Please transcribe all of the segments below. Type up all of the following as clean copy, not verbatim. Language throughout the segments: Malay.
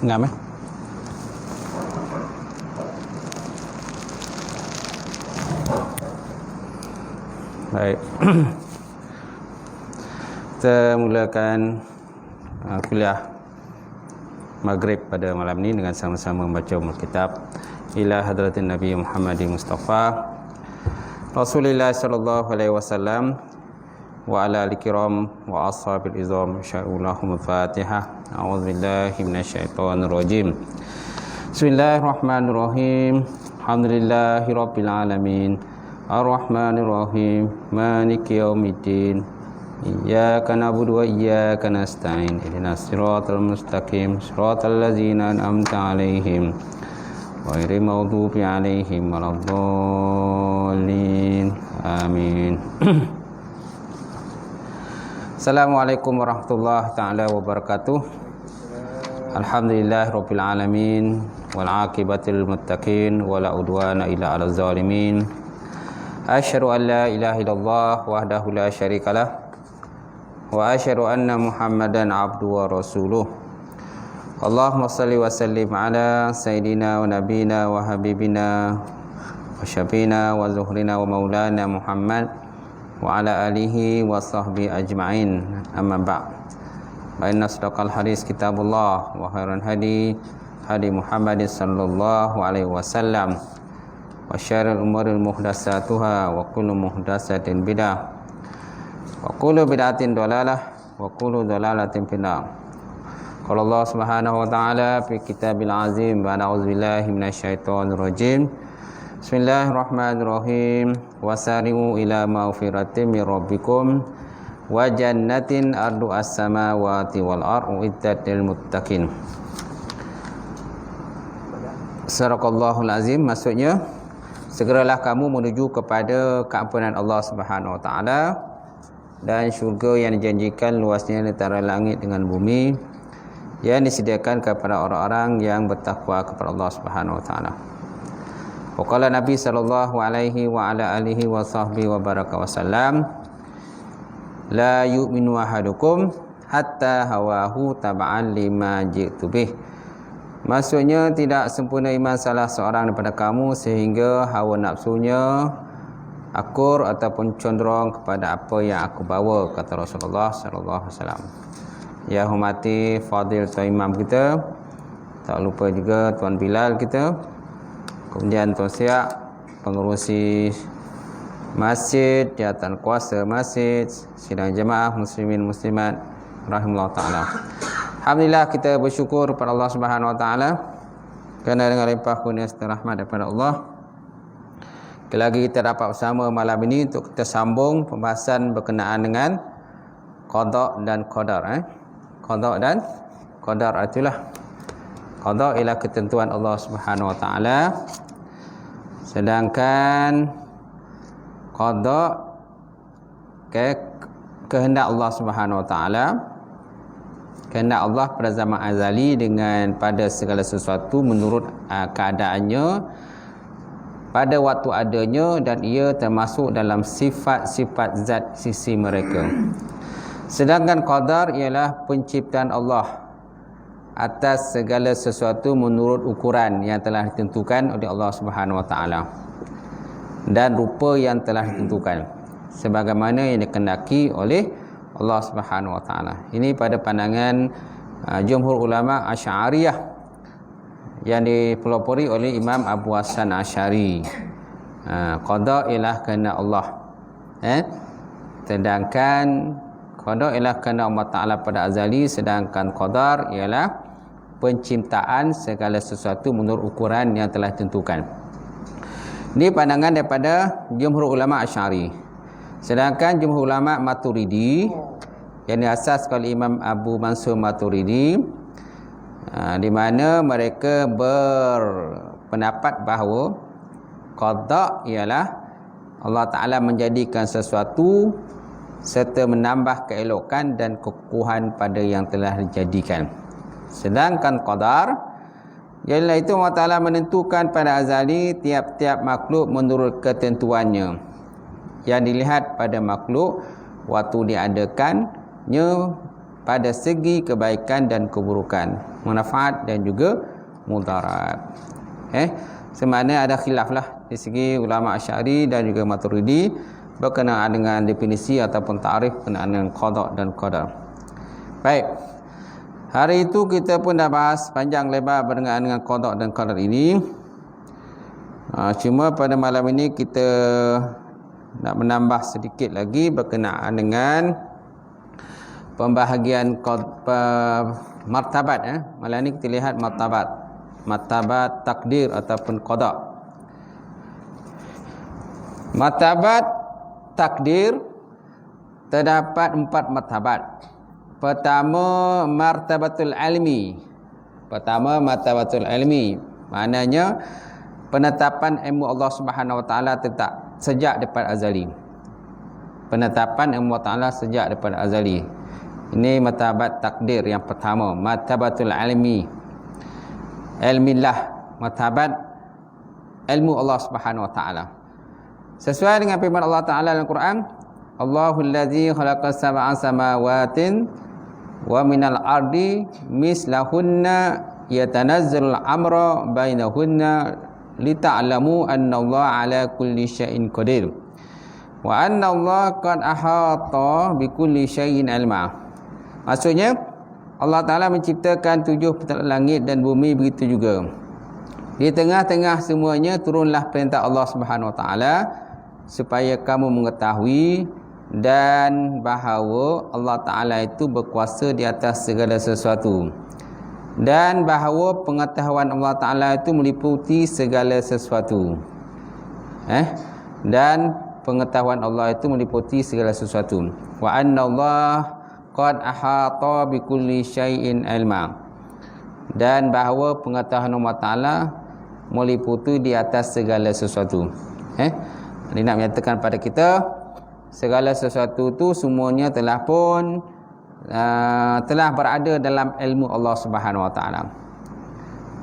Ngam Baik. Kita mulakan kuliah Maghrib pada malam ini dengan sama-sama membaca Alkitab ila hadratin Nabi Muhammad Mustafa Rasulullah sallallahu alaihi wasallam wa ala al-kiram wa ashabil izam. Insya'Allahumul Fatihah. A'udzubillahi minasyaitonir rajim. Bismillahirrahmanirrahim. Alhamdulillahirabbil alamin. Ar-Rahmanir Rahim. Maliki yaumiddin. Iyyaka na'budu wa iyyaka nasta'in. Ihdinas siratal mustaqim. Siratal ladzina an'amta 'alaihim ghairil maghdubi 'alaihim waladdallin. Amin. Assalamualaikum warahmatullahi taala wabarakatuh. Alhamdulillahirabbil alamin wal 'aqibatul muttaqin wala udwana illa 'alal zalimin. Asyhadu an la ilaha illallah wahdahu la syarikalah wa asyhadu anna Muhammadan abduhu wa rasuluh. Allahumma salli wa sallim ala sayyidina wa nabina wa habibina wa syafina wa zuhrina wa maulana Muhammad wa ala alihi wa sahbihi ajma'in. Amma ba'd. Fa inna asdaqal hadis kitabullah wa khairan hadi Muhammadin sallallahu alaihi wasallam. Wa syarrul umuri muhdatsatuha wa kullu muhdatsatin bid'ah wa kullu bid'atin dhalalah wa kullu dhalalatin finnar. Qala Allah Subhanahu wa ta'ala fi kitabil azim wa a'udzubillahi minasyaitonir rajim. Bismillahirrahmanirrahim. Wasari'u ila maghfiratin min rabbikum wa jannatin ardu as-samawati wal ardu uiddat lil muttaqin. Sadaqallahul azim. Maksudnya, segeralah kamu menuju kepada keampunan Allah Subhanahu wa taala dan syurga yang dijanjikan luasnya antara langit dengan bumi yang disediakan kepada orang-orang yang bertakwa kepada Allah Subhanahu wa taala. Waqala Nabi sallallahu alaihi wa ala alihi wa sahbihi wa baraka wasallam, la yu'minu ahadukum hatta hawahu tab'an lima ji'tu bih. Maksudnya, tidak sempurna iman salah seorang daripada kamu sehingga hawa nafsunya akur ataupun condong kepada apa yang aku bawa, kata Rasulullah sallallahu alaihi wasallam. Ya hormati fadil tuan imam kita, tak lupa juga tuan Bilal kita, kemudian tuan Siak, pengerusi masjid, jawatan kuasa masjid, sidang jemaah muslimin muslimat rahimahullah taala. Alhamdulillah, kita bersyukur kepada Allah Subhanahu wa taala kerana dengan limpah kurnia serta rahmat daripada Allah, lagi kita dapat bersama malam ini untuk kita sambung pembahasan berkenaan dengan qada dan qadar. Qada dan qadar itulah. Qada ialah ketentuan Allah Subhanahu wa taala, sedangkan qada kehendak Allah Subhanahu wa taala. Kehendak Allah pada zaman azali dengan pada segala sesuatu menurut keadaannya pada waktu adanya, dan ia termasuk dalam sifat-sifat zat sisi mereka. Sedangkan qadar ialah penciptaan Allah atas segala sesuatu menurut ukuran yang telah ditentukan oleh Allah Subhanahu wa taala dan rupa yang telah ditentukan sebagaimana yang dikehendaki oleh Allah Subhanahu wa taala. Ini pada pandangan jumhur ulama Asy'ariyah yang dipelopori oleh Imam Abu Hasan Asy'ari. Qada ialah kehendak Allah. Sedangkan qada ialah kehendak Allah taala pada azali, sedangkan qadar ialah penciptaan segala sesuatu menurut ukuran yang telah ditentukan. Ini pandangan daripada jumhur ulama Asy'ari. Sedangkan jumhur ulama Maturidi yang diasaskan oleh Imam Abu Mansur Maturidi, di mana mereka berpendapat bahawa qada ialah Allah Ta'ala menjadikan sesuatu serta menambah keelokan dan kekukuhan pada yang telah dijadikan. Sedangkan qadar ialah itu Allah Ta'ala menentukan pada azali tiap-tiap makhluk menurut ketentuannya, yang dilihat pada makhluk waktu diadakannya pada segi kebaikan dan keburukan, manfaat dan juga mudarat. Sebenarnya ada khilaf lah di segi ulama Asy'ari dan juga Maturidi berkenaan dengan definisi ataupun takrif berkenaan dengan qada dan qadar. Baik. Hari itu kita pun dah bahas panjang lebar berkenaan dengan qada dan qadar ini. Cuma pada malam ini kita nak menambah sedikit lagi berkenaan dengan pembahagian martabat. Malam ini kita lihat martabat takdir ataupun qada. Martabat takdir terdapat 4 martabat. Pertama martabatul ilmi. Maknanya penetapan ilmu Allah Subhanahu Wa Taala tetap sejak daripada azali. Penetapan ilmu Allah Taala sejak daripada azali. Ini martabat takdir yang pertama, martabatul ilmi. Ilmillah, martabat ilmu Allah Subhanahu Wa Taala. Sesuai dengan firman Allah Taala dalam Quran, Allahul ladzi khalaqas sab'a samawatin wa minal ardi mislahunna yatanazzalul amra bainahunna lita'lamu annallaha ala kulli syai'in qadir wa annallaha qad ahata bikulli syai'in ilma. Maksudnya Allah Ta'ala menciptakan 7 petak langit dan bumi, begitu juga di tengah-tengah semuanya turunlah perintah Allah Subhanahu Wa Ta'ala supaya kamu mengetahui dan bahawa Allah Ta'ala itu berkuasa di atas segala sesuatu, dan bahawa pengetahuan Allah Ta'ala itu meliputi segala sesuatu. Dan pengetahuan Allah itu meliputi segala sesuatu. Wa anna Allah qad ahata bikulli syai'in ilma. Dan bahawa pengetahuan Allah Ta'ala meliputi di atas segala sesuatu. Ini nak menyatakan pada kita segala sesuatu itu semuanya telah berada dalam ilmu Allah Subhanahu Wa Taala.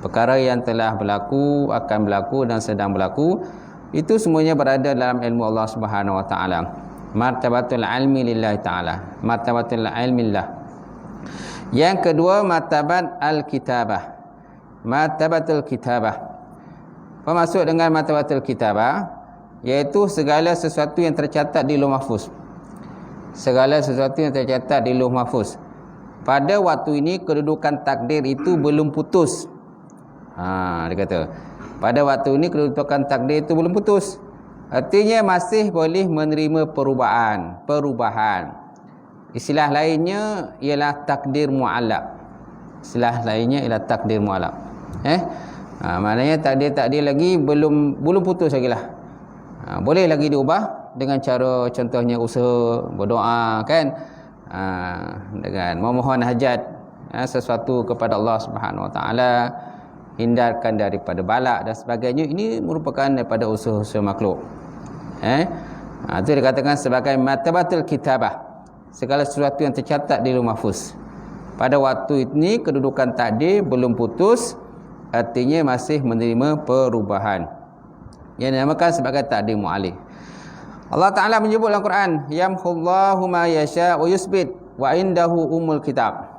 Perkara yang telah berlaku, akan berlaku dan sedang berlaku, itu semuanya berada dalam ilmu Allah Subhanahu Wa Taala. Martabatul ilmi lillahi ta'ala, martabatul ilmillah. Yang kedua, martabat al-kitabah. Martabatul kitabah. Apa maksud dengan martabatul kitabah? Iaitu segala sesuatu yang tercatat di Lauh Mahfuz. Segala sesuatu yang tercatat di Lauh Mahfuz. Pada waktu ini kedudukan takdir itu belum putus. Dia kata, pada waktu ini kedudukan takdir itu belum putus. Artinya masih boleh menerima perubahan. Istilah lainnya ialah takdir mu'allaq. Maknanya takdir lagi belum putus lagi lah. Boleh lagi diubah dengan cara contohnya usaha, berdoa kan, dengan memohon hajat sesuatu kepada Allah Subhanahu Wa Taala, hindarkan daripada balak dan sebagainya. Ini merupakan daripada usaha-usaha makhluk. Itu dikatakan sebagai martabatul kitabah, segala sesuatu yang tercatat di Lauh Mahfuz. Pada waktu ini kedudukan takdir belum putus, artinya masih menerima perubahan, yang dinamakan sebagai takdir mu'alih. Allah Ta'ala menyebut dalam Quran, yamhullahu ma yasha' wa yusbit wa indahu umul kitab.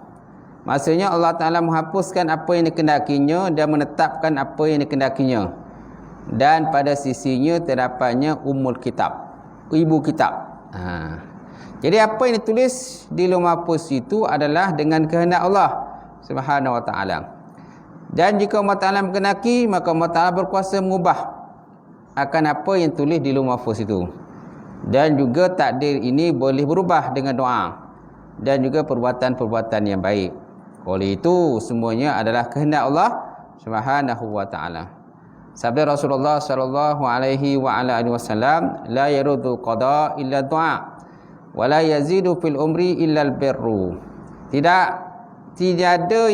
Maksudnya Allah Ta'ala menghapuskan apa yang dikehendakinya dan menetapkan apa yang dikehendakinya, dan pada sisinya terdapatnya umul kitab, ibu kitab. Jadi apa yang ditulis di Lauh Mahfuz itu adalah dengan kehendak Allah Subhanahu Wa Ta'ala. Dan jika Allah Ta'ala menghendaki, maka Allah Ta'ala berkuasa mengubah akan apa yang tulis di Lauh Mahfuz itu. Dan juga takdir ini boleh berubah dengan doa dan juga perbuatan-perbuatan yang baik. Oleh itu semuanya adalah kehendak Allah Subhanahu Wa Ta'ala. Sabda Rasulullah sallallahu alaihi wa ala alihi wasallam, la yarudu qada illa du'a wa la yazidu fil umri illa al birru. Tiada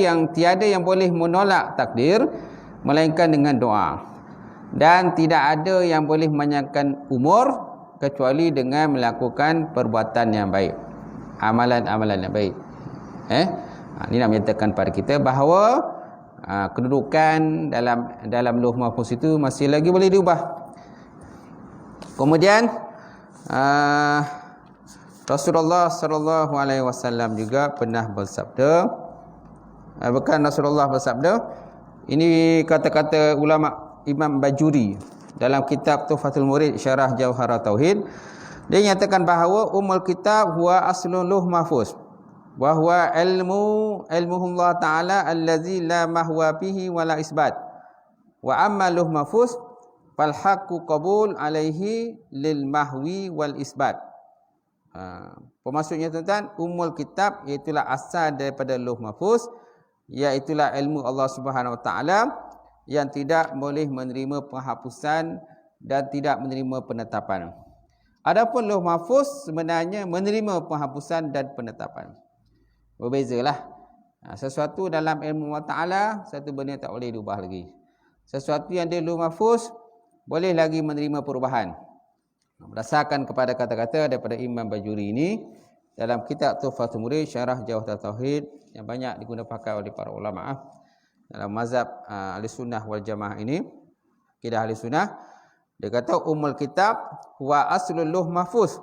yang boleh menolak takdir melainkan dengan doa, dan tidak ada yang boleh menyangkan umur kecuali dengan melakukan perbuatan yang baik, amalan-amalan yang baik. Ini nak menyatakan pada kita bahawa kedudukan dalam Lauh Mahfuz itu masih lagi boleh diubah. Kemudian Rasulullah sallallahu alaihi wasallam juga pernah bersabda, bukan Rasulullah bersabda, ini kata-kata ulama Imam Bajuri dalam kitab Tuhfatul Murid Syarah Jawharat Tauhid. Dia nyatakan bahawa umul kitab huwa aslul luh mahfuz wa huwa ilmuhullah ta'ala allazi la mahwa fihi wala isbat. Wa amma luh mahfuz fal haqqu qabul alaihi lil mahwi wal isbat. Maksudnya tuan-tuan, umul kitab iaitulah asal daripada luh mahfuz, iaitulah ilmu Allah Subhanahu Wa Taala yang tidak boleh menerima penghapusan dan tidak menerima penetapan. Adapun luh mahfuz sebenarnya menerima penghapusan dan penetapan. Berbezalah. Sesuatu dalam ilmu Allah Taala, satu benda tak boleh diubah lagi. Sesuatu yang di luh mahfuz boleh lagi menerima perubahan. Berdasarkan kepada kata-kata daripada Imam Bajuri ini dalam kitab Tuhfatul Murid Syarah Jawharat Tauhid yang banyak digunakan pakai oleh para ulama dalam mazhab Ahlussunnah wal Jamaah ini, akidah Ahlussunnah. Dia kata umul kitab huwa aslul luh mahfuz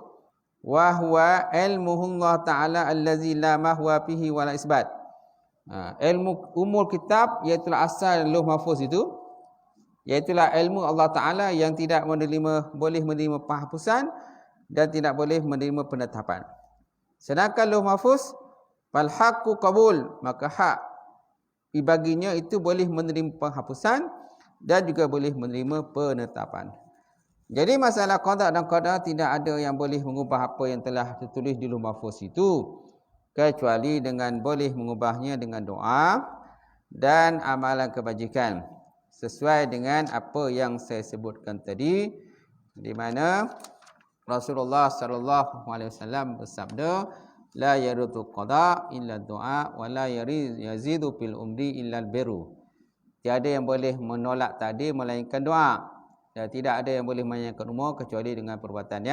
wa huwa ilmuhullah ta'ala allazi la mahwa fihi wala isbat. Ilmu umul kitab iaitu asal luh mahfuz itu, iaitulah ilmu Allah Ta'ala yang tidak boleh menerima penghapusan dan tidak boleh menerima penetapan. Sedangkan luh mahfuz fal haqqu qabul, maka hak baginya itu boleh menerima penghapusan dan juga boleh menerima penetapan. Jadi masalah qada dan qadar tidak ada yang boleh mengubah apa yang telah tertulis di luh mahfuz itu, kecuali dengan boleh mengubahnya dengan doa dan amalan kebajikan, sesuai dengan apa yang saya sebutkan tadi, di mana Rasulullah sallallahu alaihi wasallam bersabda, la yarutu qada illa du'a wa la yazidu fil umri illa al-birru. Tiada yang boleh menolak takdir melainkan doa, dan tidak ada yang boleh menyangkut umur kecuali dengan perbuatan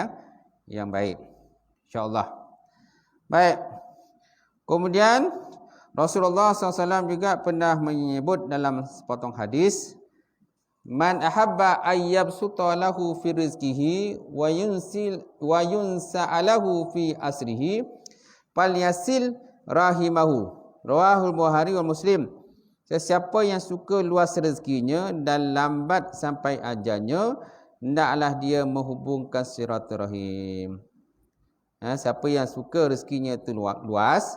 yang baik. Insya-Allah. Baik. Kemudian Rasulullah SAW juga pernah menyebut dalam sepotong hadis, man ahabba ayyabsuta lahu fi rizqihi wa yunsa'alahu fi asrihi falyasil rahimahu. Rawahul Bukhari wal Muslim. Sesiapa yang suka luas rezekinya dan lambat sampai ajalnya, hendaklah dia menghubungkan silaturahim. Siapa yang suka rezekinya itu luas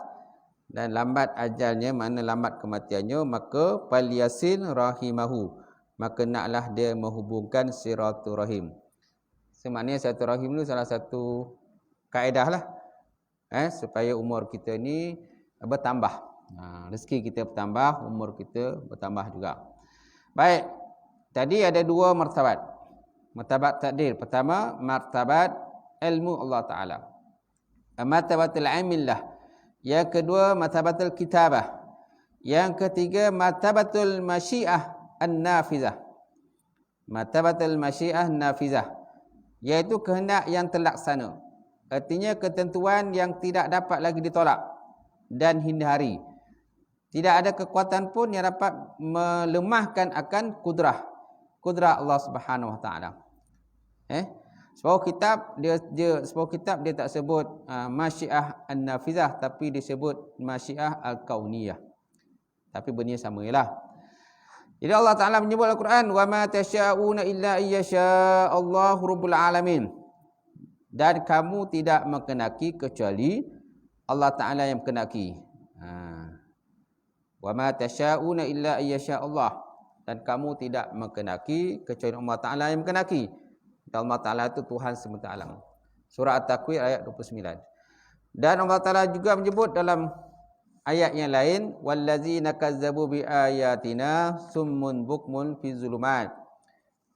dan lambat ajalnya, mana lambat kematiannya, maka falyasil rahimahu, maka naklah dia menghubungkan silaturahim. Semaknanya silaturahim itu salah satu kaedah lah, supaya umur kita ni bertambah. Rezeki kita bertambah, umur kita bertambah juga. Baik, tadi ada dua martabat. Martabat takdir. Pertama, martabat ilmu Allah Ta'ala, martabatul ilmillah. Yang kedua, martabatul kitabah. Yang ketiga, martabatul masyiah an-nafizah. Martabatul masyiah an-nafizah, iaitu kehendak yang terlaksana. Artinya ketentuan yang tidak dapat lagi ditolak dan hindari. Tidak ada kekuatan pun yang dapat melemahkan akan kudrah Allah Subhanahu Wa Taala. Sebuah kitab dia tak sebut masyiah an-nafizah, tapi disebut masyiah al-kauniyah. Tapi benda sama ialah. Jadi Allah Taala menyebut dalam Al-Quran, wa ma tasyauna illa ayyasha Allahu rabbul alamin. Dan kamu tidak menghendaki kecuali Allah Taala yang menghendaki. Wa ma tasyauna illa ayyasha Allah. Dan kamu tidak menghendaki kecuali Allah Taala yang menghendaki. Dan Allah Taala itu Tuhan semesta alam. Surah At-Takwir ayat 29. Dan Allah Taala juga menyebut dalam ayat yang lain, wallazina kazzabu biayatina summun bukmun fi zulumat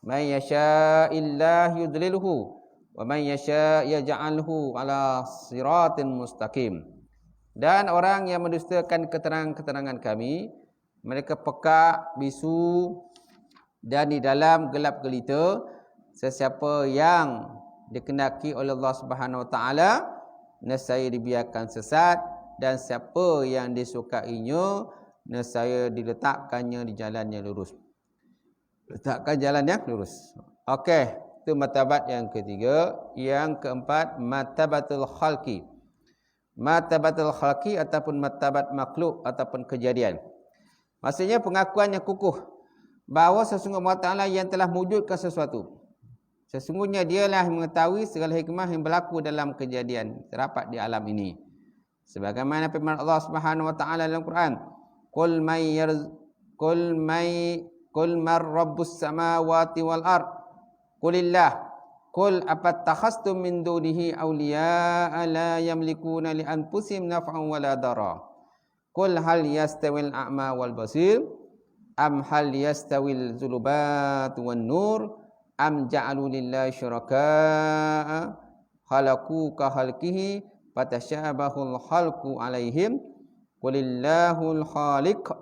may yasha'illahu yudlilhu wa may yasha' yaj'alhu ala siratin mustaqim. Dan orang yang mendustakan keterangan-keterangan kami, mereka pekak, bisu dan di dalam gelap gelita. Sesiapa yang dikehendaki oleh Allah Subhanahu Wa Taala, nescaya dibiarkan sesat, dan siapa yang disukainya, nescaya diletakkannya di jalan yang lurus. Letakkan jalan yang lurus. Okey, Itu martabat yang ketiga. Yang keempat, martabatul khalqi. Martabatul khalqi ataupun martabat makhluk ataupun kejadian. Maksudnya pengakuan yang kukuh bahawa sesungguhnya Allah Ta'ala yang telah mewujudkan sesuatu. Sesungguhnya dialah yang mengetahui segala hikmah yang berlaku dalam kejadian terdapat di alam ini. Sebagaimana firman Allah Subhanahu wa taala dalam Quran, "Qul man rabbus samawati wal ard? Qulillah. Qul afattakhastum min dunihi awliya'a la yamlikuna li anfusihim naf'an wala darra. Qul hal yastawil a'ma wal basir am hal yastawil zulubatu wan nur am ja'alu lillahi syuraka'a khalaqu ka khalqihi fatashabahul khalqu alaihim qulillahul khaliqu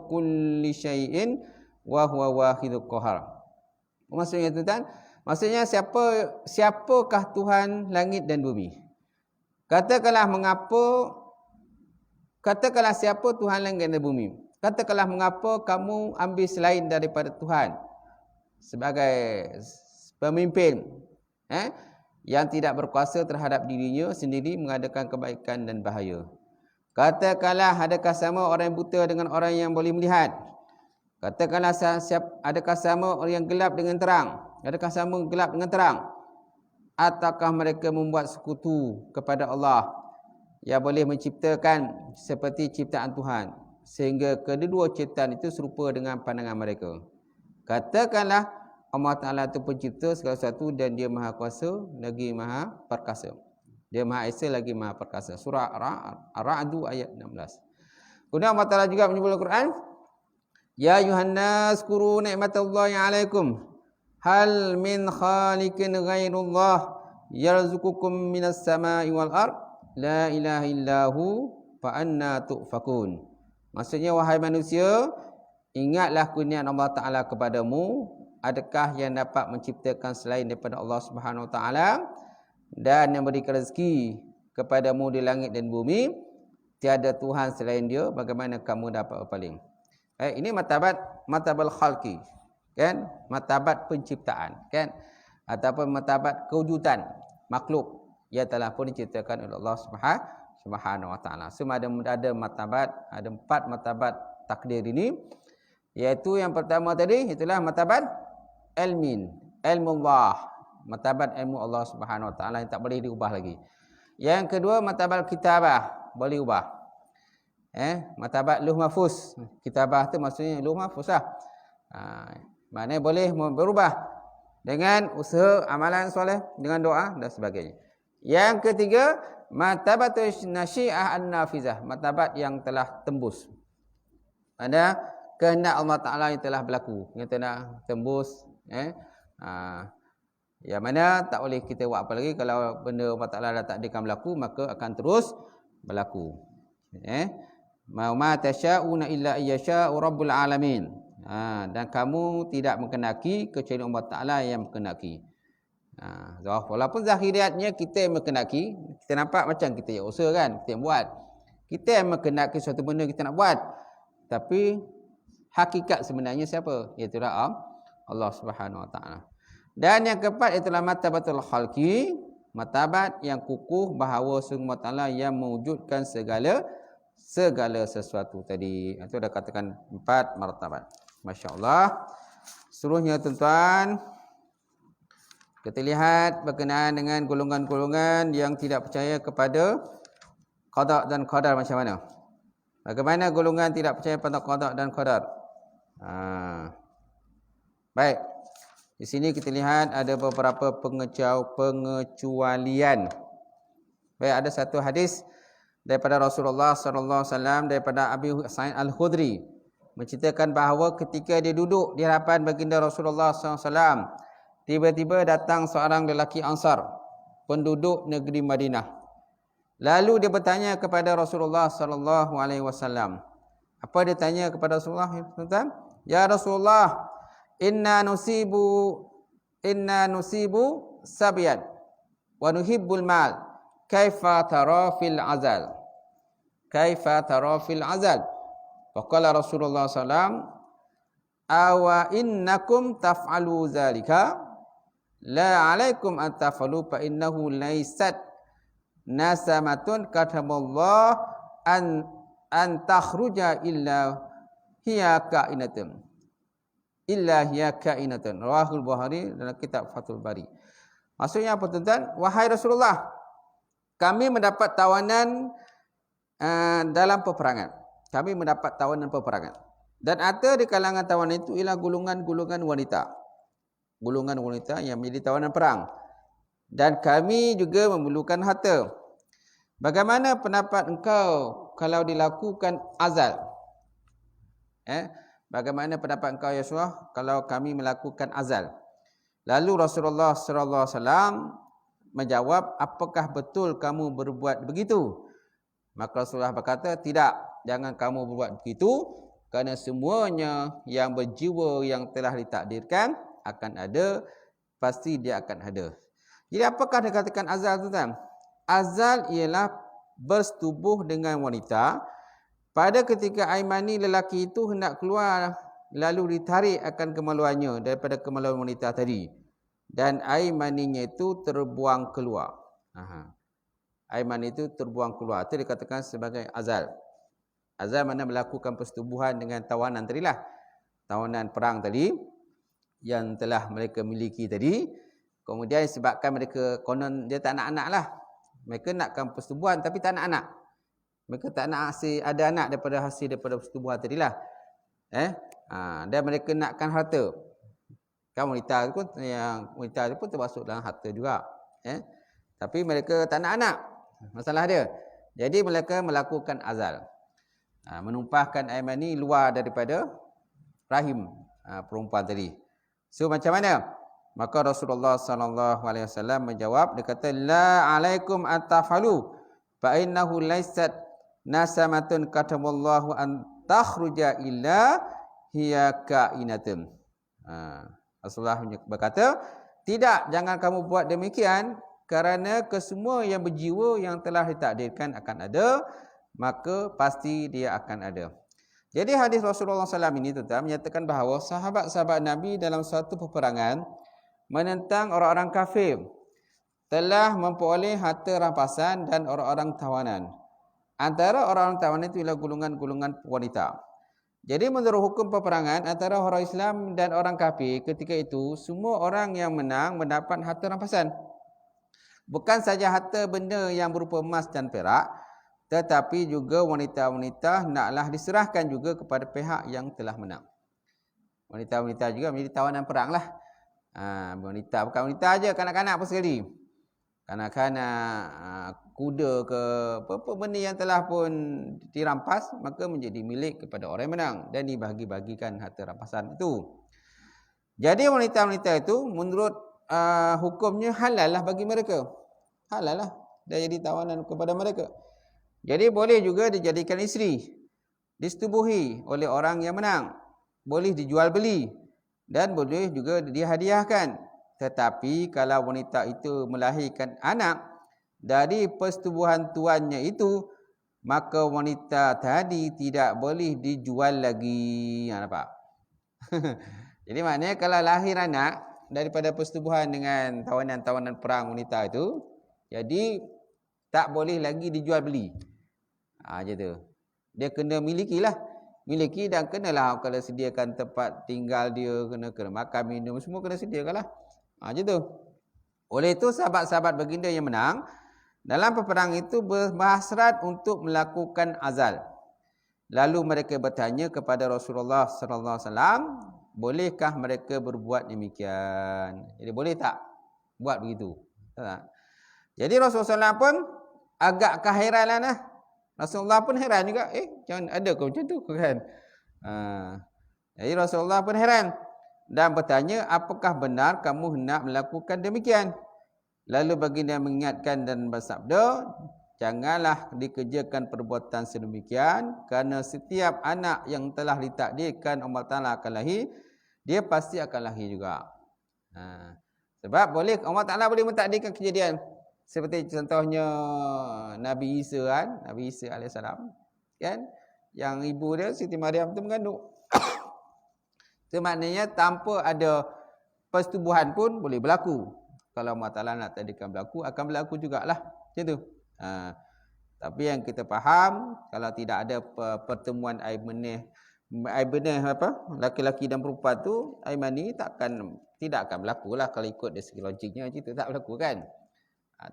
kulli syai'in wa huwa wahidul qahar." Maksudnya tuan, maksudnya siapakah Tuhan langit dan bumi? Katakanlah siapa Tuhan langit dan bumi? Katakanlah mengapa kamu ambil selain daripada Tuhan sebagai pemimpin yang tidak berkuasa terhadap dirinya sendiri mengadakan kebaikan dan bahaya. Katakanlah adakah sama orang yang buta dengan orang yang boleh melihat? Katakanlah adakah sama orang yang gelap dengan terang? Adakah sama gelap dengan terang? Ataukah mereka membuat sekutu kepada Allah yang boleh menciptakan seperti ciptaan Tuhan, sehingga kedua ciptaan itu serupa dengan pandangan mereka? Katakanlah Allah Ta'ala itu pencipta segala sesuatu dan dia maha kuasa lagi maha perkasa. Dia maha esa lagi maha perkasa. Surah Ar-Ra'd ayat 16. Kemudian Allah Ta'ala juga menyebut Al-Quran, "Ya ayuhan nas kuru ni'matallahi 'alaikum hal min khaliqin ghairullah yarzuqukum minas sama'i wal ard la ilaha illahu fa anna tu'fakun." Maksudnya, wahai manusia, ingatlah kurniaan Allah Ta'ala kepadamu. Adakah yang dapat menciptakan selain daripada Allah Subhanahu Wa Ta'ala dan yang berikan rezeki kepadamu di langit dan bumi? Tiada Tuhan selain dia. Bagaimana kamu dapat berpaling? Ini martabat khalqi, kan? Martabat penciptaan, kan? Ataupun martabat kewujudan makhluk yang telah pun diciptakan oleh Allah Subhanahu Wa Ta'ala. Semua ada martabat, ada 4 martabat takdir ini, iaitu yang pertama tadi itulah martabat ilmullah, martabat ilmu Allah Subhanahu Wa Ta'ala yang tak boleh diubah lagi. Yang kedua martabat kitabah, boleh ubah. Martabat luh mahfuz. Kitabah tu maksudnya luh mahfuz lah. Maknanya boleh berubah dengan usaha amalan soleh, dengan doa dan sebagainya. Yang ketiga, martabatul nasyi'ah an-nafizah, martabat yang telah tembus. Ada kehendak Allah Ta'ala yang telah berlaku, yang telah tembus. Yang mana tak boleh kita buat apa lagi. Kalau benda Allah Ta'ala dah takdirkan berlaku, maka akan terus berlaku. Ma tasya'una illa iyyasha'u rabbul alamin. Dan kamu tidak menkenaki kecuali Allah Ta'ala yang menkenaki. Walaupun zahiriatnya kita yang menkenaki, kita nampak macam kita yang usaha kan, kita yang buat. Kita yang menkenaki suatu benda kita nak buat. Tapi hakikat sebenarnya siapa? Iaitulah Allah Subhanahu Wa Ta'ala. Dan yang keempat itulah martabatul khalqi, martabat yang kukuh bahawa sungguh Allah Ta'ala yang mewujudkan segala sesuatu tadi. Itu dah katakan 4 martabat. Masya-Allah. Seluruhnya tuan-tuan, kita lihat berkenaan dengan golongan-golongan yang tidak percaya kepada qada dan qadar macam mana. Bagaimana golongan tidak percaya pada qada dan qadar? Baik. Di sini kita lihat ada beberapa pengecualian. Baik, ada satu hadis daripada Rasulullah sallallahu alaihi wasallam daripada Abi Sa'id Al-Khudri menceritakan bahawa ketika dia duduk di hadapan baginda Rasulullah sallallahu alaihi wasallam, tiba-tiba datang seorang lelaki Ansar, penduduk negeri Madinah. Lalu dia bertanya kepada Rasulullah sallallahu alaihi wasallam. Apa dia tanya kepada Rasulullah? Ya Rasulullah, inna nusibu sabiyan wa nuhibbul mal. Kaifa tara fil azal? Kaifa tara fil azal? Faqala Rasulullah sallallahu alaihi wasallam, awa innakum taf'alu zalika la 'alaikum an taf'alu fa innahu laysat nasamatun kataballah an takhruja illa hiya kainatun rawahul Bukhari dalam kitab Fathul Bari. Maksudnya apa tuan-tuan? Wahai Rasulullah, kami mendapat tawanan dalam peperangan. Kami mendapat tawanan peperangan. Dan ada di kalangan tawanan itu ialah golongan-golongan wanita. Golongan wanita yang menjadi tawanan perang. Dan kami juga memerlukan harta. Bagaimana pendapat engkau kalau dilakukan azal? Bagaimana pendapat engkau ya Rasulullah kalau kami melakukan azal? Lalu Rasulullah sallallahu alaihi wasallam menjawab, apakah betul kamu berbuat begitu? Maka Rasulullah berkata, tidak, jangan kamu berbuat begitu, kerana semuanya yang berjiwa yang telah ditakdirkan akan ada, pasti dia akan ada. Jadi apakah dikatakan azal tu kan? Azal ialah bersetubuh dengan wanita. Pada ketika air mani lelaki itu hendak keluar, lalu ditarik akan kemaluannya daripada kemaluan wanita tadi. Dan air maninya itu terbuang keluar. Air mani itu terbuang keluar. Itu dikatakan sebagai azal. Azal mana melakukan persetubuhan dengan tawanan tadilah. Tawanan perang tadi yang telah mereka miliki tadi. Kemudian sebabkan mereka konon dia tak nak anak lah. Mereka nakkan persetubuhan tapi tak nak anak. Mereka tak nak ada anak daripada hasil daripada persetubuhan tadilah. Dan mereka nakkan harta. Kan wanita pun termasuk dalam harta juga. Tapi mereka tak nak anak. Masalah dia. Jadi mereka melakukan azal. Menumpahkan air mani luar daripada rahim perempuan tadi. So macam mana? Maka Rasulullah sallallahu alaihi wasallam menjawab, dia kata la alaikum atafalu fa innahu laysat nasamatun kataballahu an takhruja illa hiya kainatun. Rasulullah berkata, tidak, jangan kamu buat demikian, kerana kesemua yang berjiwa yang telah ditakdirkan akan ada, maka pasti dia akan ada. Jadi hadis Rasulullah SAW ini tuan menyatakan bahawa sahabat-sahabat Nabi dalam suatu peperangan menentang orang-orang kafir telah memperoleh harta rampasan dan orang-orang tawanan. Antara orang-orang tawanan itu ialah golongan-golongan wanita. Jadi menurut hukum peperangan antara orang Islam dan orang kafir ketika itu, semua orang yang menang mendapat harta rampasan. Bukan saja harta benda yang berupa emas dan perak, tetapi juga wanita-wanita naklah diserahkan juga kepada pihak yang telah menang. Wanita-wanita juga menjadi tawanan perang lah. Wanita, bukan wanita aja, kanak-kanak pun sekali. Kanak-kanak, kuda ke apa-apa benda yang telah pun dirampas, maka menjadi milik kepada orang yang menang dan dibagi-bagikan harta rampasan itu. Jadi wanita-wanita itu menurut hukumnya halal lah bagi mereka. Halal lah, dia jadi tawanan kepada mereka. Jadi boleh juga dijadikan isteri, disetubuhi oleh orang yang menang, boleh dijual beli dan boleh juga dihadiahkan. Tetapi kalau wanita itu melahirkan anak dari persetubuhan tuannya itu, maka wanita tadi tidak boleh dijual lagi. Nampak? Jadi maknanya kalau lahir anak daripada persetubuhan dengan tawanan-tawanan perang wanita itu, jadi tak boleh lagi dijual beli. Macam tu. Dia kena milikilah. Miliki dan kenalah kalau sediakan tempat tinggal dia, kena makan, minum, semua kena sediakanlah. Macam tu. Oleh itu sahabat-sahabat baginda yang menang dalam peperang itu berhasrat untuk melakukan azal. Lalu mereka bertanya kepada Rasulullah sallallahu alaihi wasallam, bolehkah mereka berbuat demikian? Jadi boleh tak buat begitu? Tak? Jadi Rasulullah SAW pun agak keheranan lah. Rasulullah pun heran juga. Jangan ada kau macam tu kan? Jadi Rasulullah pun heran dan bertanya, apakah benar kamu hendak melakukan demikian? Lalu baginda mengingatkan dan bersabda, janganlah dikerjakan perbuatan sedemikian, kerana setiap anak yang telah ditakdirkan Allah Ta'ala akan lahir, dia pasti akan lahir juga. Sebab boleh Allah Ta'ala boleh mentakdirkan kejadian. Seperti contohnya Nabi Isa kan, Nabi Isa AS kan, yang ibu dia Siti Maryam tu mengandung. Itu maknanya tanpa ada persetubuhan pun boleh berlaku. Kalau Allah Ta'ala nak tadikan berlaku, akan berlaku jugalah. Macam tu. Tapi yang kita faham, kalau tidak ada pertemuan air benih laki-laki dan perempuan tu, air mani tidak akan berlaku lah kalau ikut dari segi logiknya. Itu tak berlaku kan.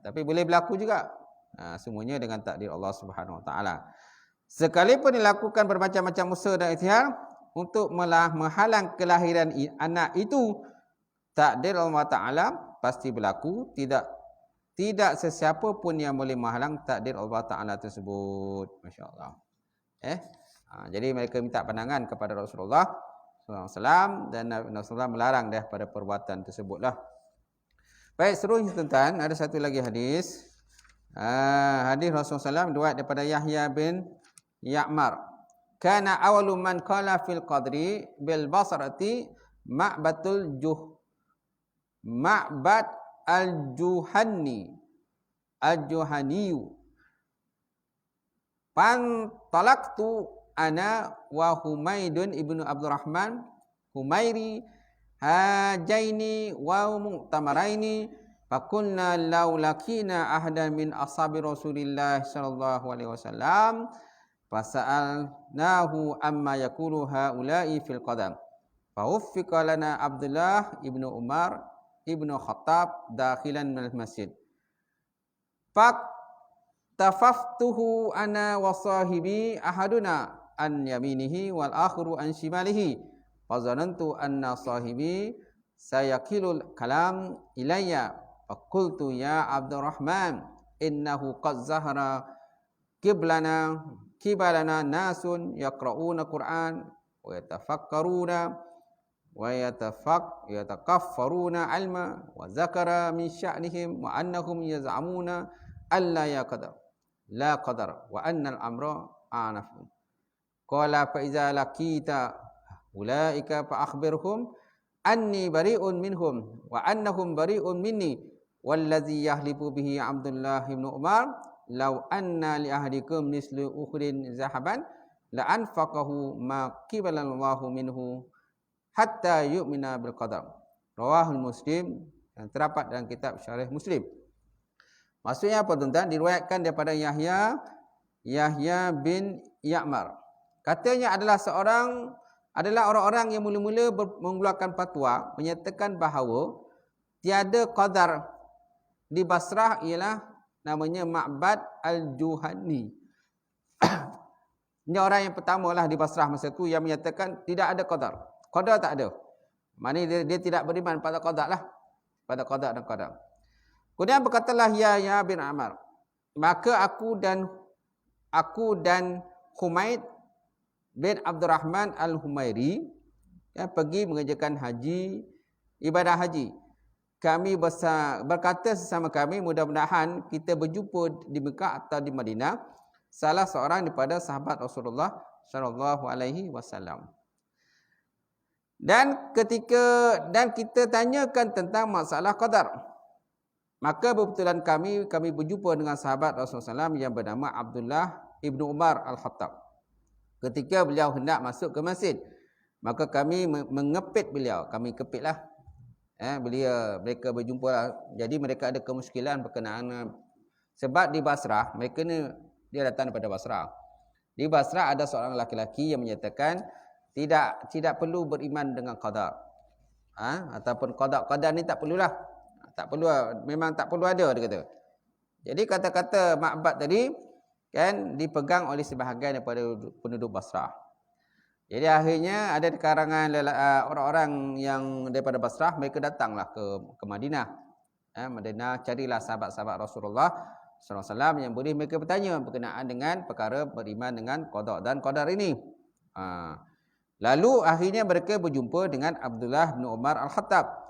Tapi boleh berlaku juga. Semuanya dengan takdir Allah Subhanahu Wa Ta'ala. Sekalipun dilakukan bermacam-macam usaha dan ikhtiar untuk menghalang kelahiran anak itu, takdir Allah Ta'ala pasti berlaku. Tidak sesiapa pun yang boleh menghalang takdir Allah Ta'ala tersebut. Masya Allah. Jadi mereka minta pandangan kepada Rasulullah SAW, dan Nabi SAW melarang daripada perbuatan tersebutlah. Baik, seterusnya tuan-tuan, ada satu lagi hadis. Hadis Rasulullah SAW riwayat daripada Yahya bin Ya'mar. Kana awalu man qala fil qadri bil basarati Ma'bad al-Juhaniyu. Pantalaqtu ana wa Humaidun ibnu Abdurrahman Humairi hajaini wa mu'tamaraini fakunna law lakina ahadan min ashabi Rasulillah sallallahu alaihi wasallam fasa'alnahu amma yaqulu haula'i fil qadam fawuffiqa lana Abdullah ibnu Umar ibnu Khattab dakhilan minal masjid tafaftuhu ana wa sahibi ahaduna an yaminihi wal akhiru an shimalihi fazanantu anna sahibi sayakilul kalam ilayya faqultu ya Abdurrahman innahu qad zahara kibalana nasun yaqra'una Qur'an wa yatafakkaruna wa yatakaffaruna ilma wa zakara min sya'nihim wa annahum yaz'amuna alla yaqdar la qadar wa annal amra anafu qala fa iza laqita ulaika fa akhbirhum anni bari'un minhum wa annahum bari'un minni wallazi yahlifu bihi Abdullah ibn Umar law anna li ahadikum mislu ukhrin zahaban la anfaqahu ma qibalallahu minhu hatta yu'mina bil qadar. Rawahul Muslim, yang terdapat dalam kitab Syarih Muslim. Maksudnya apa tuan-tuan? Diriwayatkan daripada Yahya bin Ya'mar. Katanya adalah orang-orang yang mula-mula mengeluarkan fatwa menyatakan bahawa tiada qadar di Basrah ialah namanya Ma'bad al-Juhani. Ini orang yang pertama lah di Basrah masa itu yang menyatakan tidak ada qadar. Qadar tak ada. Maknanya dia tidak beriman pada qadar lah. Pada qadar dan qadar. Kemudian berkatalah Yahya bin Amr, maka aku dan Humaid bin Abdurrahman al-Humairi pergi mengerjakan ibadah haji. Kami berkata sesama kami, mudah-mudahan kita berjumpa di Mekah atau di Madinah salah seorang daripada sahabat Rasulullah sallallahu alaihi wasallam. Dan kita tanyakan tentang masalah qadar. Maka betulan kami berjumpa dengan sahabat Rasulullah SAW yang bernama Abdullah ibnu Umar al-Khattab. Ketika beliau hendak masuk ke masjid, maka kami mengepit beliau. Kami kepitlah. Mereka berjumpa lah. Jadi mereka ada kemuskilan berkenaan. Sebab di Basrah, dia datang daripada Basrah. Di Basrah ada seorang laki-laki yang menyatakan tidak perlu beriman dengan qadar. Ataupun qadar ni tak perlulah. Tak perlu, memang tak perlu ada, dia kata. Jadi kata-kata Ma'bad tadi kan dipegang oleh sebahagian daripada penduduk Basrah. Jadi akhirnya ada di karangan orang-orang yang daripada Basrah, mereka datanglah ke Madinah. Madinah, carilah sahabat-sahabat Rasulullah SAW yang boleh mereka bertanya berkenaan dengan perkara beriman dengan qada dan qadar ini. Lalu akhirnya mereka berjumpa dengan Abdullah bin Umar al-Khattab.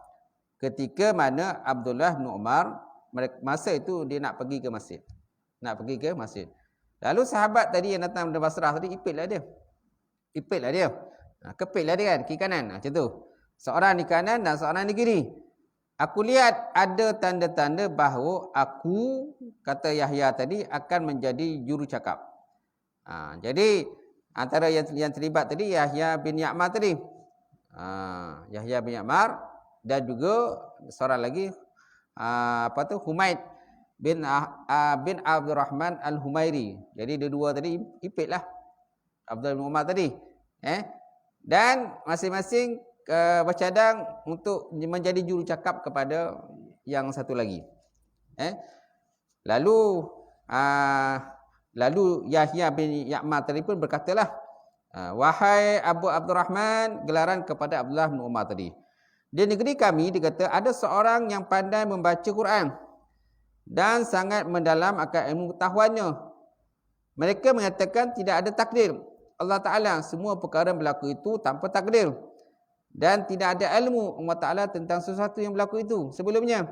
Ketika mana Abdullah bin Umar masa itu dia nak pergi ke masjid. Lalu sahabat tadi yang datang dari Basrah tadi ipitlah dia. Kepitlah dia kan, kiri kanan macam tu. Seorang di kanan dan seorang di kiri. Aku lihat ada tanda-tanda bahawa aku, kata Yahya tadi, akan menjadi juru cakap. Jadi antara yang terlibat tadi Yahya bin Ya'mar tadi. Yahya bin Ya'mar, dan juga seorang lagi Humaid bin Abdurrahman Al-Humairi. Jadi dua tadi ipitlah Abdullah bin Umar tadi. Dan masing-masing bercadang untuk menjadi juru cakap kepada yang satu lagi. Lalu Yahya bin Ya'mar tadi pun berkatalah, wahai Abu Abdurrahman, gelaran kepada Abdullah bin Umar tadi. Di negeri kami, dia kata, ada seorang yang pandai membaca Quran dan sangat mendalam akan ilmu pengetahuannya. Mereka mengatakan tidak ada takdir Allah Ta'ala, semua perkara berlaku itu tanpa takdir. Dan tidak ada ilmu Allah Ta'ala tentang sesuatu yang berlaku itu sebelumnya.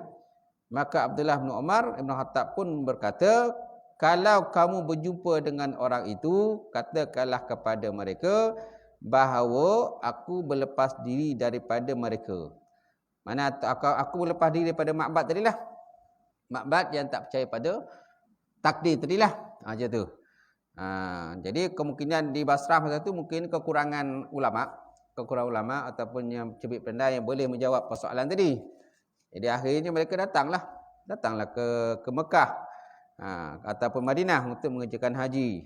Maka Abdullah bin Umar Ibn Khattab pun berkata, kalau kamu berjumpa dengan orang itu, katakanlah kepada mereka bahawa aku berlepas diri daripada mereka. Mana aku berlepas diri daripada Ma'bad tadilah. Ma'bad yang tak percaya pada takdir tadilah. Macam tu. Jadi kemungkinan di Basrah masa tu mungkin kekurangan ulama ataupun yang cerdik pandai yang boleh menjawab persoalan tadi. Jadi akhirnya mereka datanglah ke Mekah ataupun Madinah untuk mengerjakan haji.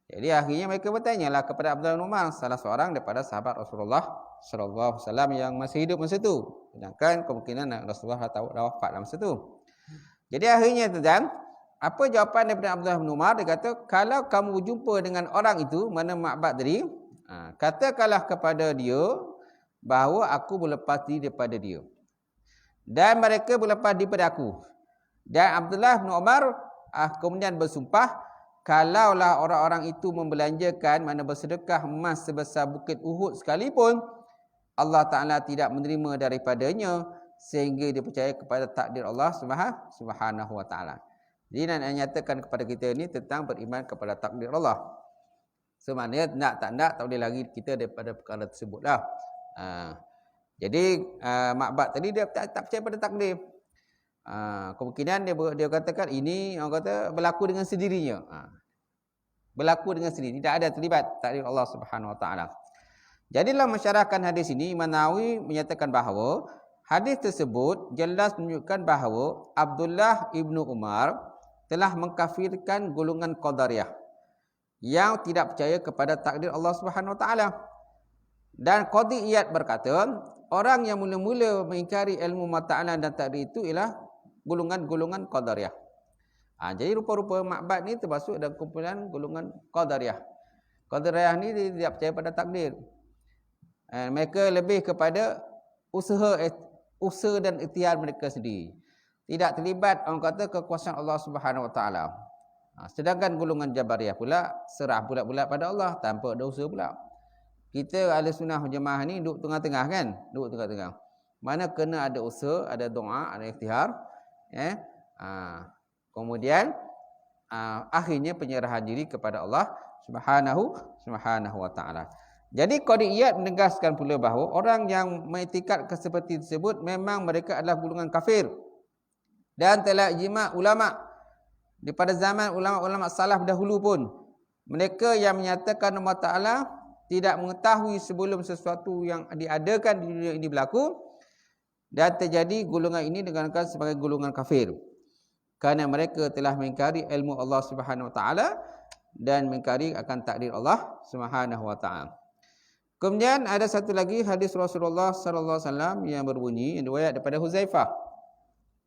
Jadi akhirnya mereka bertanyalah kepada Abdullah bin Umar, salah seorang daripada sahabat Rasulullah sallallahu alaihi wasallam yang masih hidup masa itu. Sedangkan kemungkinan Rasulullah dah wafat dalam masa itu. Jadi akhirnya tuan, apa jawapan daripada Abdullah bin Umar? Dia kata, kalau kamu berjumpa dengan orang itu, mana Ma'bad tadi, katakanlah kepada dia bahawa aku berlepas diri daripada dia. Dan mereka berlepas diri daripada aku. Dan Abdullah bin Umar kemudian bersumpah, kalaulah orang-orang itu membelanjakan, mana bersedekah emas sebesar bukit Uhud sekalipun, Allah Ta'ala tidak menerima daripadanya sehingga dia percaya kepada takdir Allah Subhanahu Wa Ta'ala. Jadi nak nyatakan kepada kita ni tentang beriman kepada takdir Allah. So maknanya nak tak nak tak boleh lagi kita daripada perkara tersebut lah. Jadi Ma'bad tadi dia tak percaya pada takdir. Kemungkinan dia katakan ini orang kata berlaku dengan sendirinya. Berlaku dengan sendiri, tidak ada terlibat takdir Allah Subhanahu Wa Taala. Jadi dalam mensyarahkan hadis ini, Imam Nawawi menyatakan bahawa hadis tersebut jelas menunjukkan bahawa Abdullah ibnu Umar telah mengkafirkan golongan Qadariyah yang tidak percaya kepada takdir Allah Subhanahu Wa Taala. Dan Qadhi Iyad berkata, orang yang mula-mula mengingkari ilmu Allah Ta'ala dan takdir itu ialah golongan-golongan Qadariyah. Jadi rupa-rupa Ma'bad ni termasuk dalam kumpulan golongan Qadariyah. Qadariyah ni dia tidak percaya pada takdir. Mereka lebih kepada usaha dan ikhtiar mereka sendiri. Tidak terlibat orang kata kekuasaan Allah Subhanahu Wa Taala. Sedangkan golongan Jabariyah pula serah bulat-bulat pada Allah tanpa ada usaha pula. Kita ahli sunnah jemaah ni duduk tengah-tengah kan? Duduk tengah-tengah. Mana kena ada usaha, ada doa, ada ikhtiar. Kemudian akhirnya penyerahan diri kepada Allah Subhanahu Wa Taala. Jadi Qadhi Iyad menegaskan pula bahawa orang yang mengiktikad seperti tersebut memang mereka adalah golongan kafir. Dan telah ijma' ulama' daripada zaman ulama' salaf dahulu pun, mereka yang menyatakan Allah Ta'ala tidak mengetahui sebelum sesuatu yang diadakan di dunia ini berlaku, dan terjadi golongan ini dikatakan sebagai golongan kafir kerana mereka telah mengingkari ilmu Allah Subhanahu Wa Taala dan mengingkari akan takdir Allah Subhanahu Wa Taala. Kemudian ada satu lagi hadis Rasulullah sallallahu alaihi wasallam yang berbunyi, riwayat daripada Huzaifah.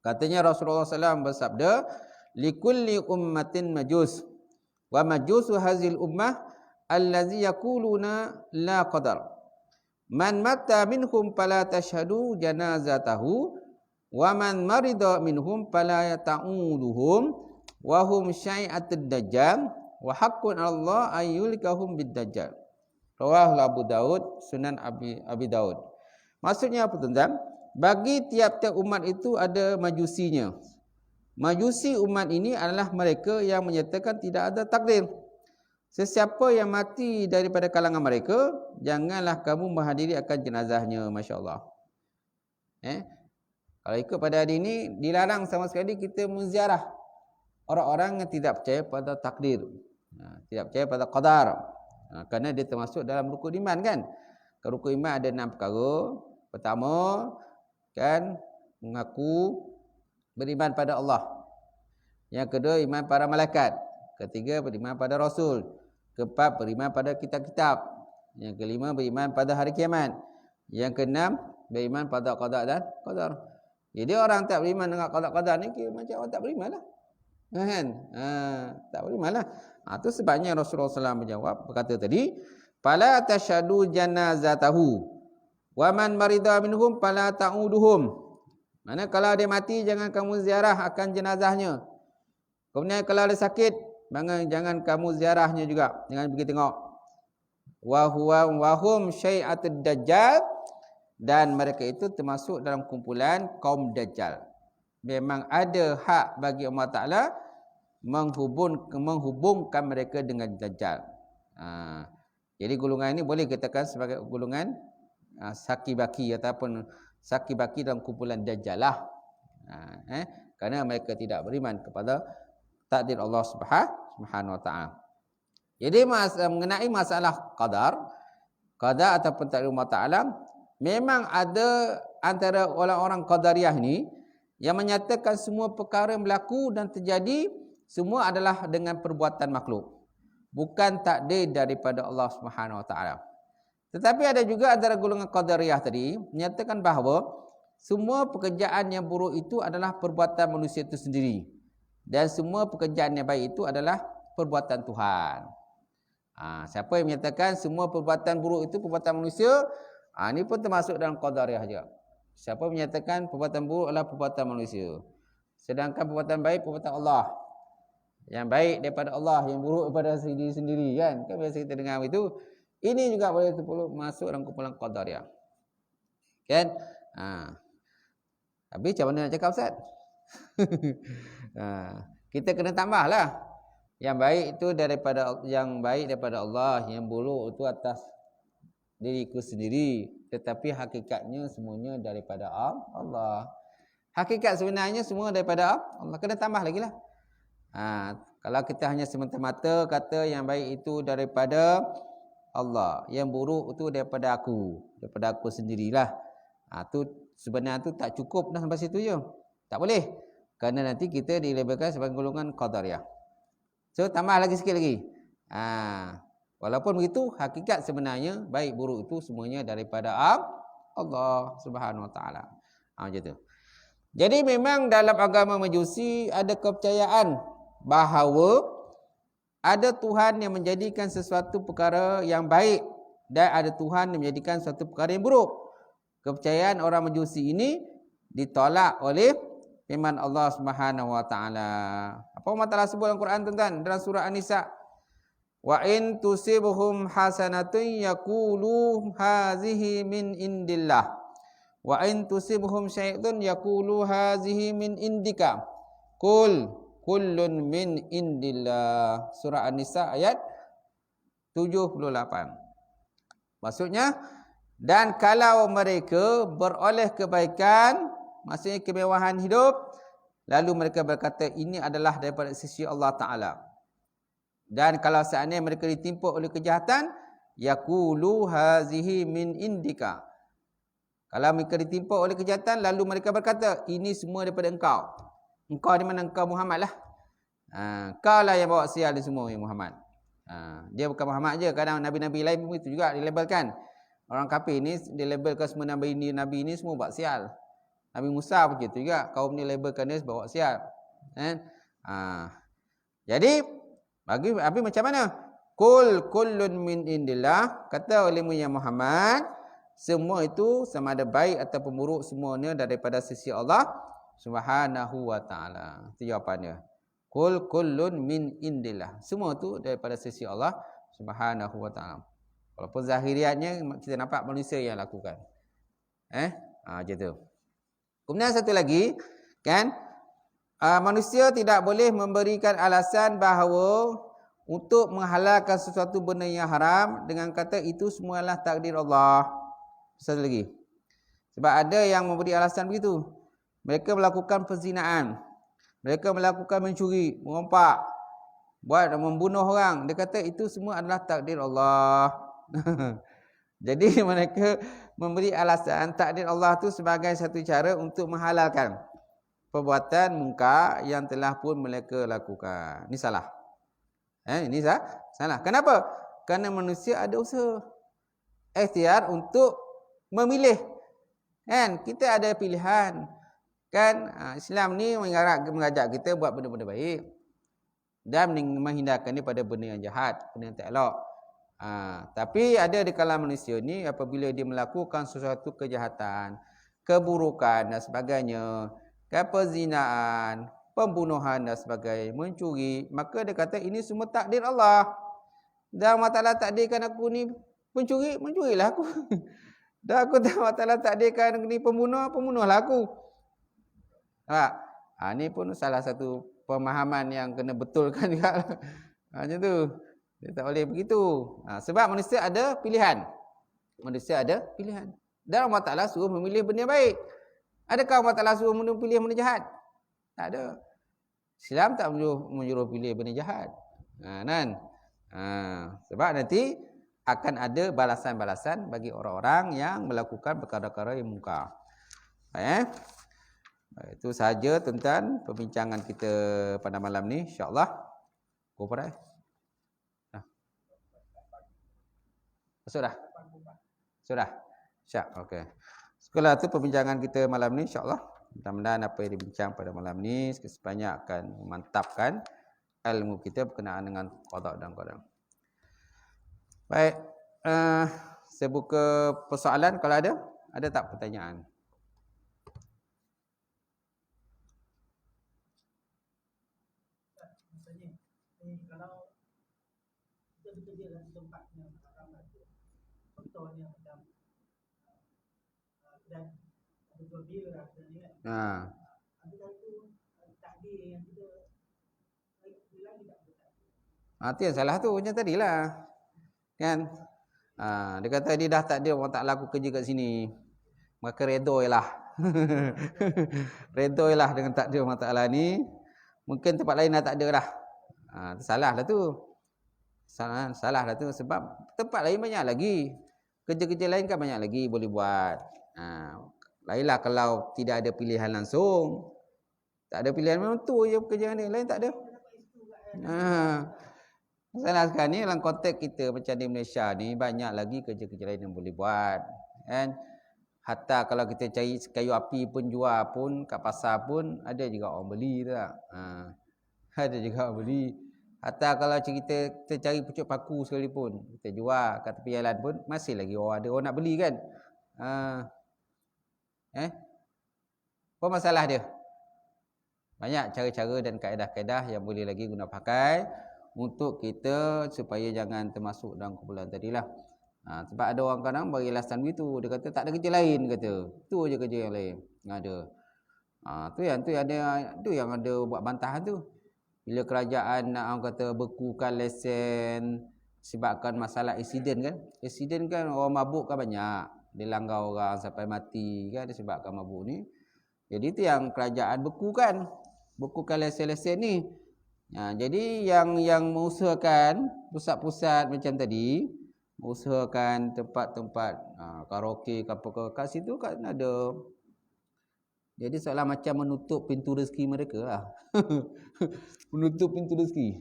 Katanya Rasulullah SAW bersabda, likulli ummatin majus wa majusu hazil ummah allazi yaquluna la qadar. Man mata minhum fala tashhadu janazatahu wa man marida minhum fala ta'uduhum wa hum syai'atud dajjal wa haqqun 'ala Allah ayyulikahum bid-dajjal. Rawahu Abu Daud, Sunan Abi Daud. Maksudnya apa tuan-tuan? Bagi tiap-tiap umat itu ada majusinya. Majusi umat ini adalah mereka yang menyatakan tidak ada takdir. Sesiapa yang mati daripada kalangan mereka, janganlah kamu menghadiri akan jenazahnya. Masya Allah. Kalau ikut pada hari ini, dilarang sama sekali kita menziarah orang-orang yang tidak percaya pada takdir, tidak percaya pada qadar, kerana dia termasuk dalam rukun iman kan. Rukun iman ada 6 perkara. Pertama, kan, mengaku beriman pada Allah. Yang kedua, iman pada malaikat. Ketiga, beriman pada Rasul. Keempat, beriman pada kitab-kitab. Yang kelima, beriman pada hari kiamat. Yang keenam, beriman pada qada dan qadar. Jadi orang tak beriman dengan qada qadar ni kira macam orang tak beriman lah. Kan? Tak beriman lah. Itu sebabnya Rasulullah SAW berkata tadi, fala tashhadu janazatahu wa man marida minhum fala ta'uduhum. Mana kalau dia mati jangan kamu ziarah akan jenazahnya. Kemudian kalau dia sakit, jangan kamu ziarahnya juga, jangan pergi tengok. Wa hum syai'atud dajjal, dan mereka itu termasuk dalam kumpulan kaum Dajjal. Memang ada hak bagi Allah Ta'ala menghubungkan mereka dengan Dajjal. Jadi golongan ini boleh katakan sebagai golongan saki-baki ataupun saki-baki dalam kumpulan Dajjal lah. Kerana mereka tidak beriman kepada takdir Allah Subhanahu Wa Ta'ala. Jadi mengenai masalah qadar ataupun takdir Allah Ta'ala, memang ada antara orang-orang qadariyah ni yang menyatakan semua perkara yang berlaku dan terjadi semua adalah dengan perbuatan makhluk, bukan takdir daripada Allah Subhanahu Wa Ta'ala. Tetapi ada juga antara golongan qadariyah tadi menyatakan bahawa semua pekerjaan yang buruk itu adalah perbuatan manusia itu sendiri, dan semua pekerjaan yang baik itu adalah perbuatan Tuhan. Siapa yang menyatakan semua perbuatan buruk itu perbuatan manusia, ini pun termasuk dalam qadariyah juga. Siapa menyatakan perbuatan buruk adalah perbuatan manusia, sedangkan perbuatan baik perbuatan Allah. Yang baik daripada Allah, yang buruk daripada diri sendiri, kan? Kan biasa kita dengar itu. Ini juga boleh masuk dalam kumpulan qadariyah. Kan? Tapi macam mana nak cakap, Ustaz? Kita kena tambahlah. Yang baik itu daripada Allah, yang buruk itu atas diriku sendiri, tetapi hakikatnya semuanya daripada Allah. Hakikat sebenarnya semua daripada Allah. Kena tambah lagi lah. Kalau kita hanya semata-mata kata yang baik itu daripada Allah, yang buruk itu daripada aku sendirilah, tu sebenarnya tu tak cukup dah sampai situ je. Tak boleh. Kerana nanti kita dilabelkan sebagai golongan qadariyah. So tambah lagi sikit lagi. Walaupun begitu, hakikat sebenarnya baik buruk itu semuanya daripada Allah Subhanahu Wa Ta'ala. Macam tu. Jadi memang dalam agama Majusi ada kepercayaan bahawa ada Tuhan yang menjadikan sesuatu perkara yang baik, dan ada Tuhan yang menjadikan sesuatu perkara yang buruk. Kepercayaan orang Majusi ini ditolak oleh firman Allah Subhanahu Wa Ta'ala. Apa Allah Ta'ala sebut dalam Quran, tuan-tuan? Dalam surah An-Nisa. Wa in tusibhum hasanatun yaqulu hazihi min indillah. Wa in tusibhum syai'un yaqulu hazihi min indika. Qul kullun min indillah. Surah An-Nisa ayat 78. Maksudnya, dan kalau mereka beroleh kebaikan, maksudnya kemewahan hidup, lalu mereka berkata ini adalah daripada sisi Allah Ta'ala. Dan kalau seandainya mereka ditimpa oleh kejahatan, yaqulu hazihi min indika. Kalau mereka ditimpa oleh kejahatan, lalu mereka berkata ini semua daripada engkau. Engkau di mana? Engkau Muhammad lah. Kau lah yang bawa sial ni semua, ya Muhammad. Dia bukan Muhammad je, kadang nabi-nabi lain pun itu juga dilabelkan. Orang kafir ni dilabelkan semua nabi ni semua buat sial. Nabi Musa pun begitu juga, kaum ni labelkan dia bawa sial. Jadi bagi macam mana? Qul kullun min indillah, kata olehmu ya Muhammad, semua itu sama ada baik ataupun buruk, semuanya daripada sisi Allah Subhanahu Wa Ta'ala. Itu jawapannya. Qul kullun min indillah, semua itu daripada sisi Allah Subhanahu Wa Ta'ala. Walaupun zahiriatnya kita nampak manusia yang lakukan. Macam tu. Kemudian satu lagi, kan, manusia tidak boleh memberikan alasan bahawa untuk menghalalkan sesuatu benda yang haram dengan kata itu semualah takdir Allah. Satu lagi. Sebab ada yang memberi alasan begitu. Mereka melakukan perzinaan. Mereka melakukan mencuri, merompak, membunuh orang. Dia kata itu semua adalah takdir Allah. Jadi mereka memberi alasan takdir Allah tu sebagai satu cara untuk menghalalkan perbuatan mungkar yang telah pun mereka lakukan. Ini salah. Ini salah. Kenapa? Kerana manusia ada usaha, ikhtiar untuk memilih. Kan kita ada pilihan. Kan Islam ni mengajak kita buat benda-benda baik dan menghindarkan daripada benda yang jahat, benda yang tak elok. Tapi ada di kalangan manusia ni apabila dia melakukan sesuatu kejahatan, keburukan dan sebagainya, perzinaan, pembunuhan dan sebagainya, mencuri, maka dia kata ini semua takdir Allah. Dan Allah Ta'ala takdirkan aku ni pencuri, mencurilah aku. Dan aku tahu Allah Ta'ala takdirkan ni pembunuhlah aku. Ini pun salah satu pemahaman yang kena betulkan juga. Macam tu. Dia tak boleh begitu. Sebab manusia ada pilihan. Manusia ada pilihan. Dan Allah Ta'ala suruh memilih benda baik. Adakah Allah Ta'ala suruh memilih benda jahat? Tak ada. Islam tak menyuruh pilih benda jahat. Sebab nanti akan ada balasan-balasan bagi orang-orang yang melakukan perkara-perkara yang mungkar. Baik. Itu sahaja tentang perbincangan kita pada malam ni, insya-Allah. Dah. Sudah. Syak, okey. Sekolah tu perbincangan kita malam ni, insya-Allah. Mudah-mudahan apa yang dibincang pada malam ni sebanyak akan memantapkan ilmu kita berkenaan dengan qada dan qadar. Baik, saya buka persoalan kalau ada. Ada tak pertanyaan? Kalau kita bekerja dalam tempat yang contohnya macam dan betul bir kan. Adakah itu takdir yang kita bilang tidak betul? Itu yang salah tu macam tadilah. Kan? Dia kata dia dah takdir Allah Ta'ala aku kerja kat sini. Maka redailah. Redailah dengan takdir Allah Ta'ala ni. Mungkin tempat lain dah tak ada lah. Salah lah tu. Salah lah tu sebab tempat lain banyak lagi. Kerja-kerja lain kan banyak lagi boleh buat. Lainlah kalau tidak ada pilihan langsung. Tak ada pilihan memang tu je pekerjaan dia. Lain tak ada. Masalah sekarang ni dalam konteks kita macam di Malaysia ni banyak lagi kerja-kerja lain yang boleh buat. Kan? Hatta kalau kita cari kayu api pun jual pun kat pasar pun ada juga orang beli tak? Ada juga orang beli. Hatta kalau kita cari pucuk paku sekalipun, kita jual kat tepi jalan pun masih lagi ada orang nak beli kan. Apa masalah dia? Banyak cara-cara dan kaedah-kaedah yang boleh lagi guna pakai untuk kita supaya jangan termasuk dalam kumpulan tadilah. Sebab ada orang kadang bagi alasan begitu, dia kata tak ada kerja lain kata. Tu aja kerja yang lain. Ada. Tu yang ada buat bantahan tu. Bila kerajaan nak orang kata bekukan lesen sebabkan masalah insiden kan. Insiden kan orang mabuk kan banyak. Dia langgar orang sampai mati kan disebabkan mabuk ni. Jadi tu yang kerajaan bekukan lesen-lesen ni. Jadi yang mengusahakan pusat-pusat macam tadi, mengusahakan tempat-tempat karaoke apa kat situ kan ada. Jadi seolah macam menutup pintu rezeki mereka lah. Menutup pintu rezeki.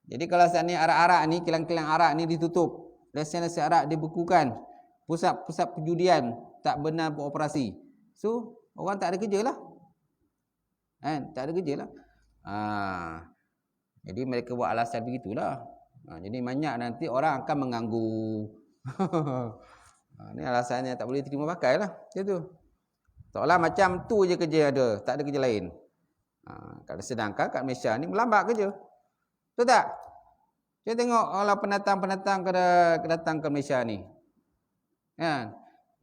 Jadi kalau saat ni arak-arak ni, kilang-kilang arak ni ditutup, lesen-lesen arak dibekukan, pusat-pusat perjudian tak benar beroperasi. So, orang tak ada kerja lah. Tak ada kerja lah. Jadi mereka buat alasan begitulah. Jadi banyak nanti orang akan mengganggu. Ni alasannya tak boleh terima pakai lah. Macam tu. Seolah macam tu je kerja ada, tak ada kerja lain. Sedangkan kat Malaysia ni melambat kerja. Betul tak? Kita tengok kalau pendatang-pendatang datang ke Malaysia ni.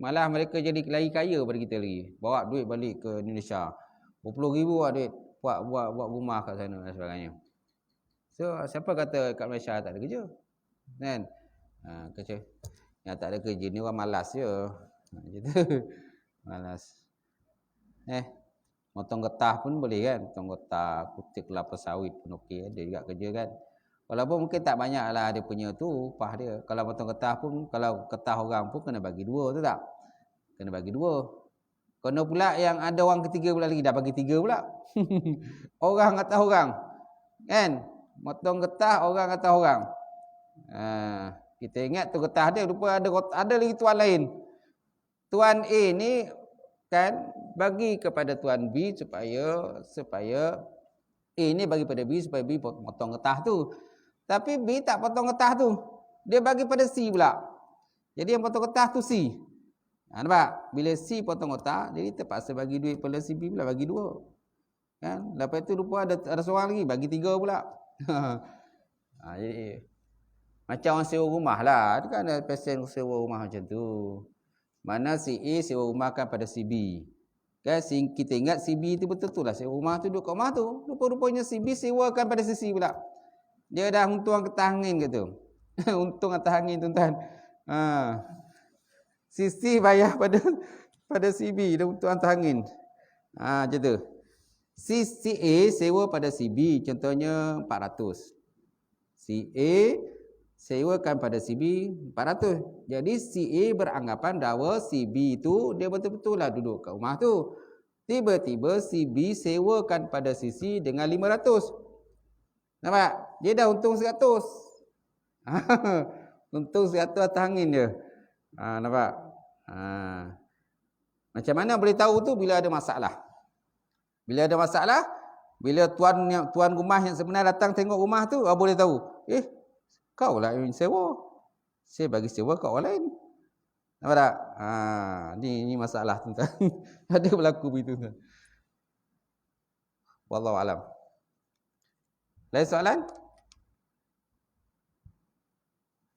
Malah mereka jadi lagi kaya daripada kita lagi. Bawa duit balik ke Indonesia. Berpuluh ribu lah duit buat rumah kat sana dan sebagainya. So siapa kata kat Malaysia tak ada kerja? Kan? Kerja. Yang tak ada kerja ni orang malas je. Gitu. Malas. Motong getah pun boleh kan? Motong getah, kutik kelapa sawit pun okey. Ada juga kerja kan? Walaupun mungkin tak banyaklah dia punya tu upah dia. Kalau potong getah pun, kalau getah orang pun kena bagi 2 tu tak? Kena bagi 2. Kena pula yang ada orang ketiga pula lagi dah bagi 3 pula. Orang atas orang. Kan? Potong getah orang atas orang. Kita ingat tu getah dia lupa ada lagi tuan lain. Tuan A ni kan bagi kepada tuan B supaya A ni bagi pada B supaya B potong getah tu. Tapi B tak potong getah tu. Dia bagi pada C pula. Jadi yang potong getah tu C. Nampak? Bila C potong getah, jadi terpaksa bagi duit pada C B pula bagi 2. Kan? Lepas tu lupa ada seorang lagi bagi 3 pula. Jadi macam orang sewa rumah lah. Itu kan ada pesen sewa rumah macam tu. Mana si A sewa rumah kan pada si B. Kan kita ingat si B tu betul-betul lah sewa rumah tu duduk kat rumah tu. Rupa-rupanya si B sewakan pada si C pula. Dia dah untung atas angin kata. Untung atas angin tuan-tuan. Si C bayar pada si B. Dia untung atas angin. Macam tu. Si A sewa pada si B. Contohnya 400. Si A sewakan pada si B 400. Jadi si A beranggapan bahawa si B tu dia betul-betul lah duduk kat rumah tu. Tiba-tiba si B sewakan pada si C dengan 500. Nampak? Dia dah untung 100. Untung 100 atas angin dia. Nampak? Macam mana boleh tahu tu bila ada masalah? Bila ada masalah, bila tuan rumah yang sebenar datang tengok rumah tu, boleh tahu. Kau lah yang sewa. Saya bagi sewa kat orang lain. Nampak tak? Ni masalah tuan-tuan. Ada berlaku begitu tuan. Wallahu alam. Lain soalan?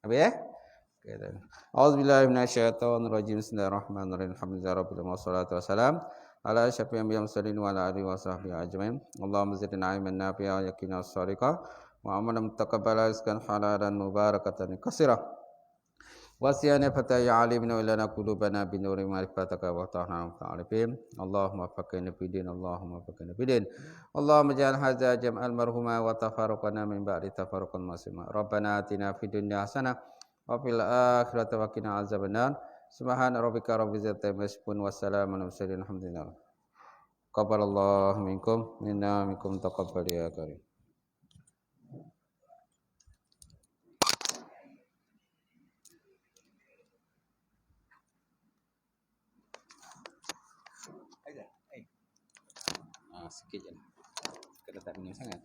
Habis ya? Okay, Auzubillahi minasyaitonirrajim. Bismillahirrahmanirrahim. Alhamdulillahirabbil alamin wassalatu wassalam ala asyrafil anbiya'i wal mursalin wa ala alihi washabbihi ajmain. Allahumma zidna ilman nafi'a wa yaqina as-sadiqa wa amalan mutaqabbala rizqan halalan mubarakatan katsira. Wasiyana fataya alimna wa lana qulubana bi nuri ma'rifataka wa ta'ala ta'alifin. Allahumma faqina fidin, Allahumma faqina fidin. Allahumma ja'al hadza jam'al marhuma wa tafarruqana min ba'di tafarruqan masima. Rabbana atina fid dunya hasanah wa fil akhirati wa qina azabannar. Subhana rabbika rabbil izzati amma yasifun wa salamun alal mursalin. Alhamdulillah. Qabbalallahu minkum minna minkum taqabbal ya karim. Sikit je lah. Kalau tak minum sangat.